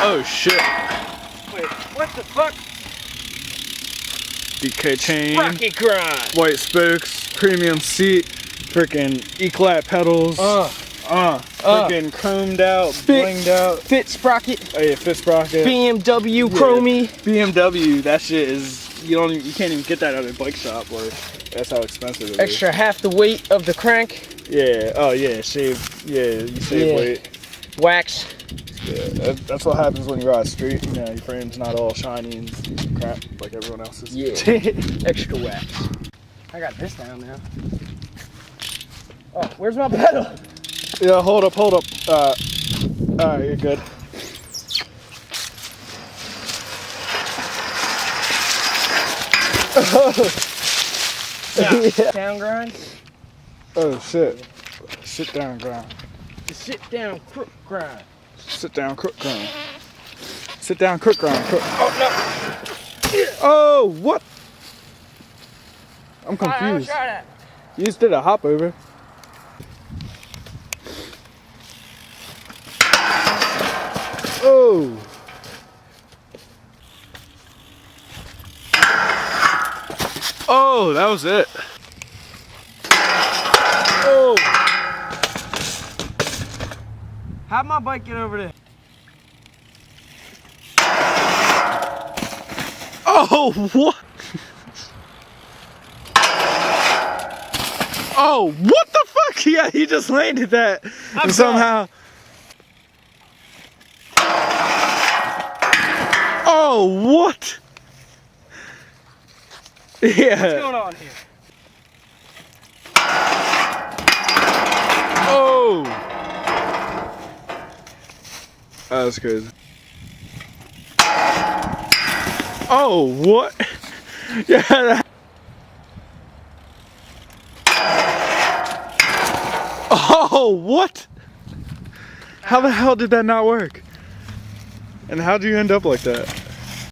Oh shit. Wait, what the fuck? DK chain. Rocket grind. White spokes. Premium seat. Freaking E-clap pedals. Freaking chromed out, blinged out. Fit sprocket. Oh yeah, fit sprocket. BMW chromey. BMW, that shit is, you can't even get that at a bike shop, or that's how expensive it is. Extra half the weight of the crank. Yeah, oh yeah, you save weight. Wax. Yeah, that's what happens when you ride street. You know, your frame's not all shiny and crap like everyone else's. Yeah. Extra wax. I got this down now. Oh, where's my pedal? Yeah, hold up. Alright, you're good. Yeah. Down grind. Oh shit. Sit down grind. The sit down crook grind. Sit down crook grind. Sit down crook grind. Oh no. Oh, what? I'm confused. Try that. You just did a hop over. Oh. Oh, that was it. Oh. How'd my bike get over there? Oh, what? Oh, what the fuck? Yeah, he just landed that. And somehow. Oh, what? Yeah. What's going on here? Oh. That was crazy. Oh, what? Yeah. Oh, what? How the hell did that not work? And how do you end up like that?